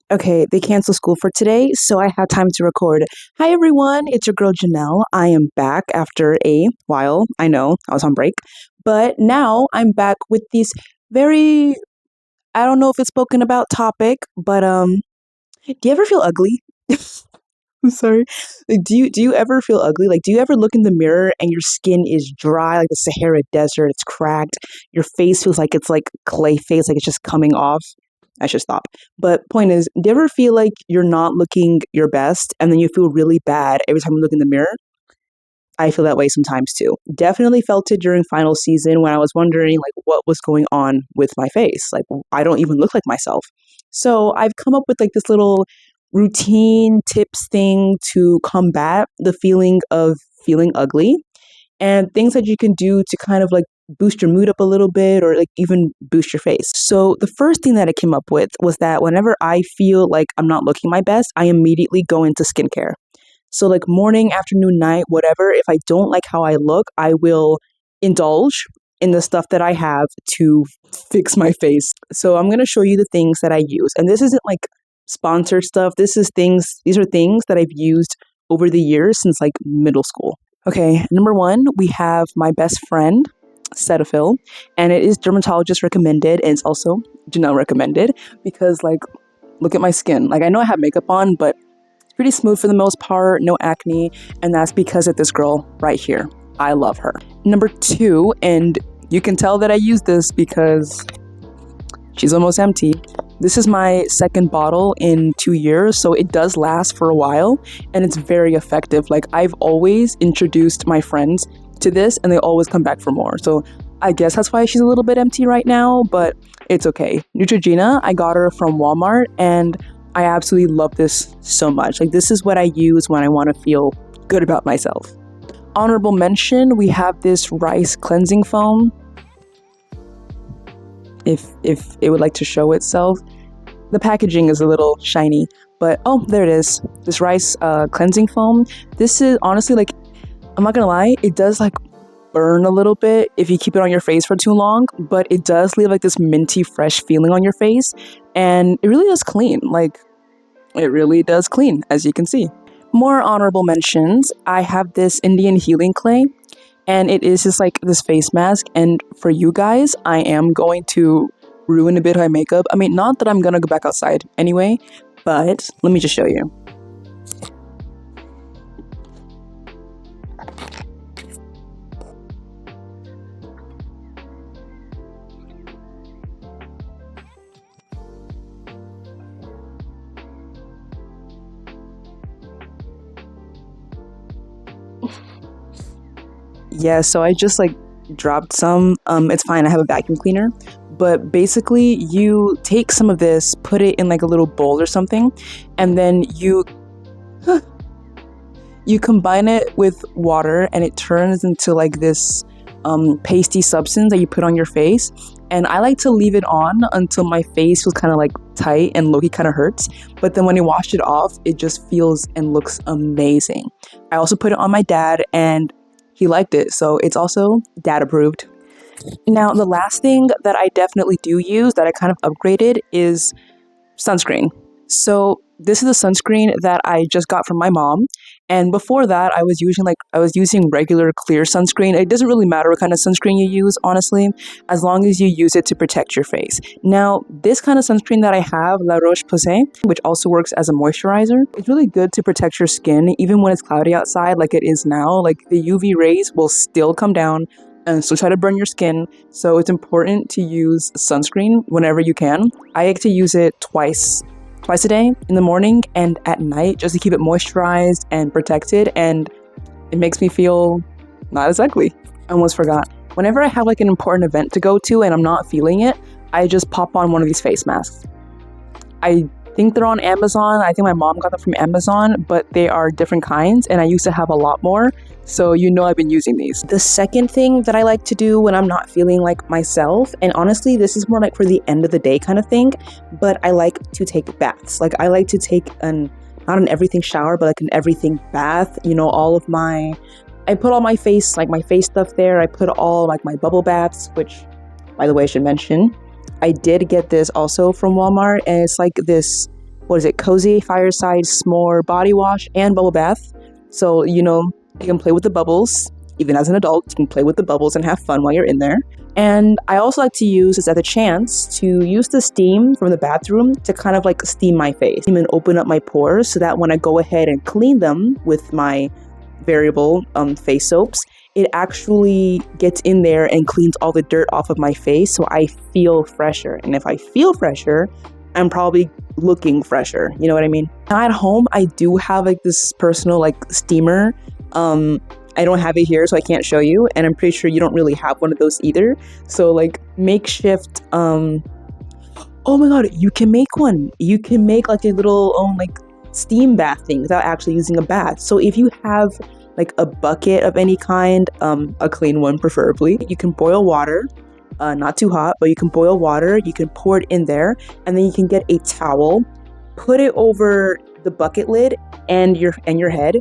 Okay, they canceled school for today, so I have time to record. Hi everyone, it's your girl Janelle. I am back after a while. I know I was on break, but now I'm back with this very, I don't know if it's spoken about topic, but do you ever feel ugly? I'm sorry. Like, do you ever feel ugly? Like, do you ever look in the mirror and your skin is dry, like the Sahara Desert? It's cracked. Your face feels like it's like clay face, like it's just coming off. I should stop. But point is, do you ever feel like you're not looking your best, and then you feel really bad every time you look in the mirror? I feel that way sometimes too. Definitely felt it during final season when I was wondering like what was going on with my face. Like I don't even look like myself. So I've come up with like this little routine tips thing to combat the feeling of feeling ugly and things that you can do to kind of like boost your mood up a little bit or like even boost your face. So the first thing that I came up with was that whenever I feel like I'm not looking my best, I immediately go into skincare. So, like morning, afternoon, night, whatever, if I don't like how I look, I will indulge in the stuff that I have to fix my face. So, I'm going to show you the things that I use. And this isn't like sponsored stuff. These are things that I've used over the years since like middle school. Okay, number one, we have my best friend, Cetaphil, and it is dermatologist recommended, and it's also Janelle recommended because, like, look at my skin. Like, I know I have makeup on, but pretty smooth for the most part, no acne, and that's because of this girl right here. I love her. Number two, and you can tell that I use this because she's almost empty. This is my second bottle in 2 years, so it does last for a while, and it's very effective. Like, I've always introduced my friends to this, and they always come back for more. So I guess that's why she's a little bit empty right now, but it's okay. Neutrogena, I got her from Walmart, and I absolutely love this so much. Like, this is what I use when I want to feel good about myself. Honorable mention, we have this rice cleansing foam. If it would like to show itself. The packaging is a little shiny, but oh, there it is. This rice cleansing foam. This is honestly like, I'm not gonna lie, it does like burn a little bit if you keep it on your face for too long, but it does leave like this minty fresh feeling on your face, and it really does clean. Like, it really does clean, as you can see. More honorable mentions, I have this Indian healing clay, and it is just like this face mask, and for you guys, I am going to ruin a bit of my makeup. I mean, not that I'm gonna go back outside anyway, but let me just show you. Yeah, so I just like dropped some. It's fine, I have a vacuum cleaner. But basically, you take some of this, put it in like a little bowl or something, and then you combine it with water, and it turns into like this pasty substance that you put on your face. And I like to leave it on until my face feels kind of like tight and low-key kind of hurts. But then when you wash it off, it just feels and looks amazing. I also put it on my dad, and he liked it, so it's also dad approved. Now, the last thing that I definitely do use that I kind of upgraded is sunscreen. So this is a sunscreen that I just got from my mom. And before that, I was using regular clear sunscreen. It doesn't really matter what kind of sunscreen you use, honestly, as long as you use it to protect your face. Now, this kind of sunscreen that I have, La Roche-Posay, which also works as a moisturizer, it's really good to protect your skin, even when it's cloudy outside like it is now. Like, the UV rays will still come down and still try to burn your skin. So it's important to use sunscreen whenever you can. I like to use it twice a day, in the morning and at night, just to keep it moisturized and protected, and it makes me feel not as ugly. I almost forgot. Whenever I have like an important event to go to and I'm not feeling it, I just pop on one of these face masks. I think they're on Amazon. I think my mom got them from Amazon, but they are different kinds, and I used to have a lot more, so you know I've been using these. The second thing that I like to do when I'm not feeling like myself, and honestly this is more like for the end of the day kind of thing, but I like to take baths. Like, I like to take not an everything shower, but like an everything bath. You know, I put all my face stuff there. I put all like my bubble baths, which, by the way, I should mention, I did get this also from Walmart, and it's like this cozy fireside s'more body wash and bubble bath. So, you can play with the bubbles. Even as an adult, you can play with the bubbles and have fun while you're in there. And I also like to use this as a chance to use the steam from the bathroom to kind of like steam my face and open up my pores so that when I go ahead and clean them with my variable face soaps, it actually gets in there and cleans all the dirt off of my face so I feel fresher. And if I feel fresher, I'm probably looking fresher. You know what I mean? Now at home, I do have like this personal like steamer. I don't have it here, so I can't show you, and I'm pretty sure you don't really have one of those either. So like makeshift, oh my god, you can make one. You can make like a little like steam bath thing without actually using a bath. So if you have like a bucket of any kind, a clean one preferably, you can boil water, not too hot, but you can boil water, you can pour it in there, and then you can get a towel, put it over the bucket lid and your head,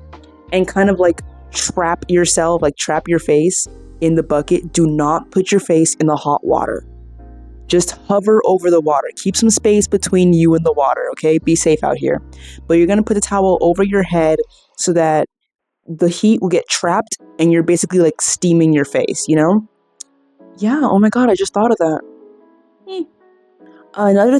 and kind of like trap your face in the bucket. Do not put your face in the hot water. Just hover over the water. Keep some space between you and the water, okay? Be safe out here. But you're gonna put the towel over your head so that the heat will get trapped and you're basically like steaming your face, Yeah, oh my god, I just thought of that. Another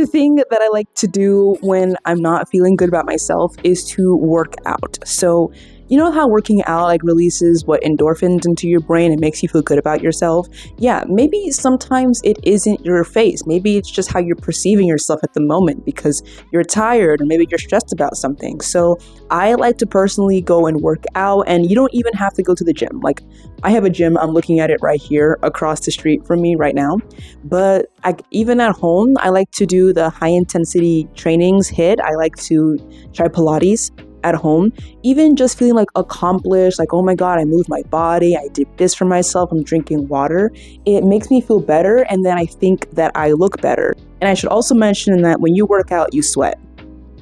thing that I like to do when I'm not feeling good about myself is to work out. So, you know how working out like releases endorphins into your brain and makes you feel good about yourself? Yeah, maybe sometimes it isn't your face. Maybe it's just how you're perceiving yourself at the moment because you're tired or maybe you're stressed about something. So I like to personally go and work out, and you don't even have to go to the gym. Like I have a gym, I'm looking at it right here across the street from me right now. But even at home, I like to do the high intensity trainings HIIT. I like to try Pilates at home, even just feeling like accomplished, like, oh my god, I moved my body, I did this for myself, I'm drinking water. It makes me feel better, and then I think that I look better. And I should also mention that when you work out, you sweat.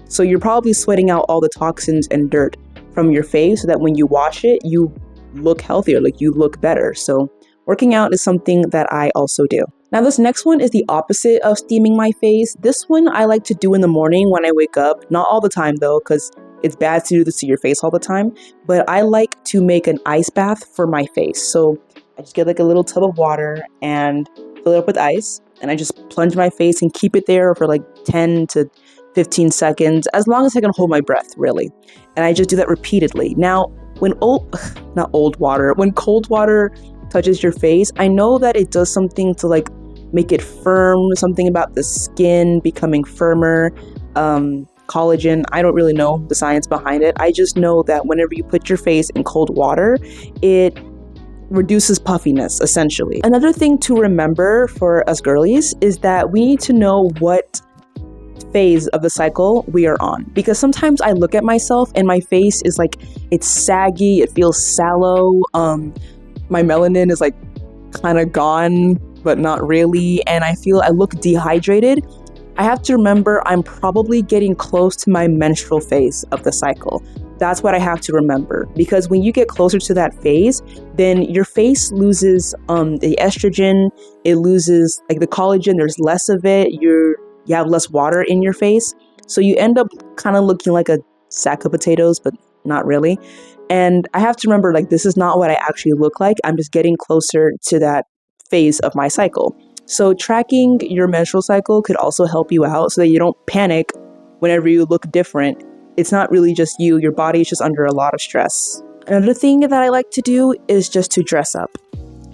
So you're probably sweating out all the toxins and dirt from your face so that when you wash it, you look healthier, like you look better. So working out is something that I also do. Now this next one is the opposite of steaming my face. This one I like to do in the morning when I wake up. Not all the time though, because it's bad to do this to your face all the time, but I like to make an ice bath for my face. So I just get like a little tub of water and fill it up with ice, and I just plunge my face and keep it there for like 10 to 15 seconds, as long as I can hold my breath, really. And I just do that repeatedly. Now, when cold water touches your face, I know that it does something to like make it firm, something about the skin becoming firmer, collagen. I don't really know the science behind it. I just know that whenever you put your face in cold water, it reduces puffiness, essentially. Another thing to remember for us girlies is that we need to know what phase of the cycle we are on, because sometimes I look at myself and my face is like, it's saggy, it feels sallow, my melanin is like kind of gone but not really, and I look dehydrated. I have to remember I'm probably getting close to my menstrual phase of the cycle. That's what I have to remember, because when you get closer to that phase, then your face loses the estrogen, it loses like the collagen, there's less of it, you have less water in your face, so you end up kind of looking like a sack of potatoes, but not really. And I have to remember, like, this is not what I actually look like. I'm just getting closer to that phase of my cycle. So tracking your menstrual cycle could also help you out so that you don't panic whenever you look different. It's not really just you, your body is just under a lot of stress. Another thing that I like to do is just to dress up.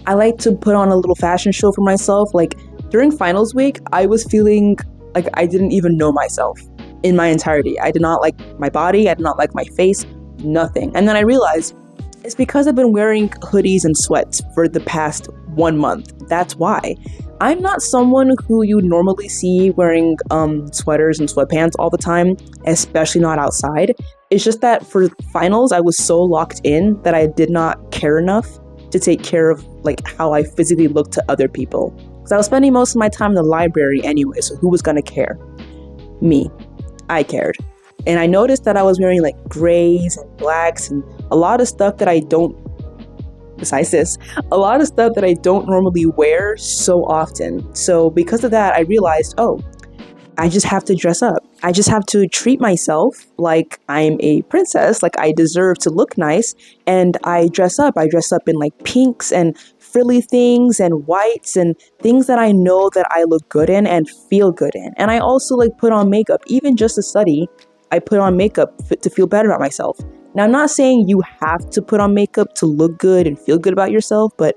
I like to put on a little fashion show for myself. Like during finals week, I was feeling like I didn't even know myself in my entirety. I did not like my body, I did not like my face, nothing. And then I realized it's because I've been wearing hoodies and sweats for the past 1 month. That's why. I'm not someone who you normally see wearing sweaters and sweatpants all the time, especially not outside. It's just that for finals, I was so locked in that I did not care enough to take care of like how I physically looked to other people. Because I was spending most of my time in the library anyway, so who was gonna care? Me. I cared. And I noticed that I was wearing like grays and blacks and a lot of stuff that I don't normally wear so often. So because of that, I realized, oh, I just have to dress up. I just have to treat myself like I'm a princess, like I deserve to look nice. And I dress up. I dress up in like pinks and frilly things and whites and things that I know that I look good in and feel good in. And I also like put on makeup, even just to study. I put on makeup to feel better about myself. Now, I'm not saying you have to put on makeup to look good and feel good about yourself, but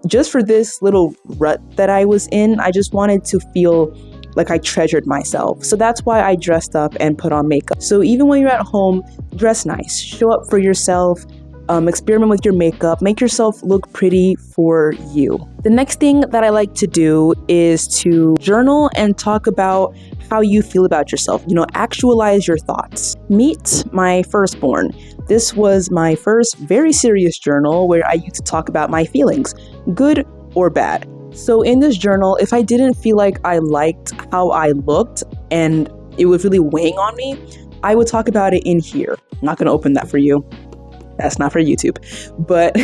just for this little rut that I was in, I just wanted to feel like I treasured myself. So that's why I dressed up and put on makeup. So even when you're at home, dress nice, show up for yourself, experiment with your makeup, make yourself look pretty for you. The next thing that I like to do is to journal and talk about how you feel about yourself. Actualize your thoughts. Meet my firstborn. This was my first very serious journal where I used to talk about my feelings, good or bad. So in this journal, if I didn't feel like I liked how I looked and it was really weighing on me, I would talk about it in here. I'm not going to open that for you. That's not for YouTube. But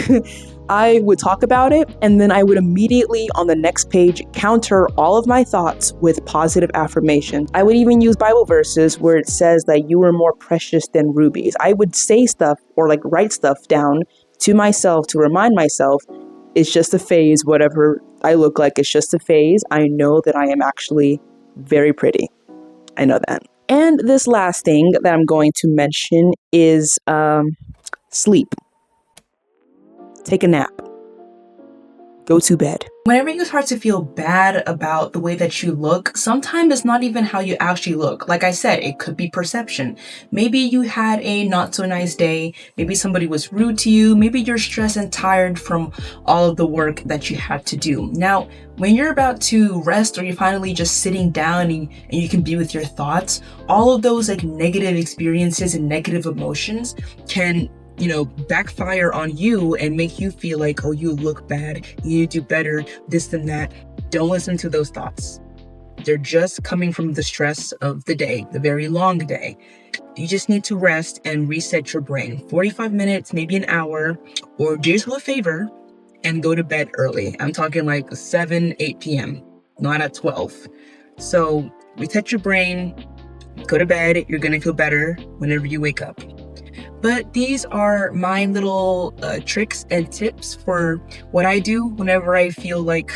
I would talk about it, and then I would immediately on the next page counter all of my thoughts with positive affirmation. I would even use Bible verses where it says that you are more precious than rubies. I would say stuff or like write stuff down to myself to remind myself it's just a phase. Whatever I look like, it's just a phase. I know that I am actually very pretty. I know that. And this last thing that I'm going to mention is sleep. Take a nap. Go to bed. Whenever you start to feel bad about the way that you look, sometimes it's not even how you actually look. Like I said, it could be perception. Maybe you had a not so nice day. Maybe somebody was rude to you. Maybe you're stressed and tired from all of the work that you had to do. Now, when you're about to rest or you're finally just sitting down and you can be with your thoughts, all of those like negative experiences and negative emotions can backfire on you and make you feel like, oh, you look bad, you need to do better, this and that. Don't listen to those thoughts. They're just coming from the stress of the day, the very long day. You just need to rest and reset your brain. 45 minutes, maybe an hour, or do yourself a favor and go to bed early. I'm talking like 7, 8 p.m., not at 12. So reset your brain, go to bed. You're going to feel better whenever you wake up. But these are my little tricks and tips for what I do whenever I feel like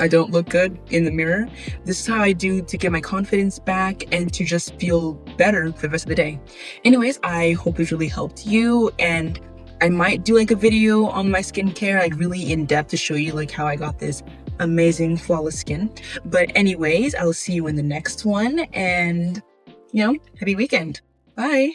I don't look good in the mirror. This is how I do to get my confidence back and to just feel better for the rest of the day. Anyways, I hope it really helped you, and I might do like a video on my skincare, like really in depth to show you like how I got this amazing flawless skin. But anyways, I'll see you in the next one, and happy weekend. Bye.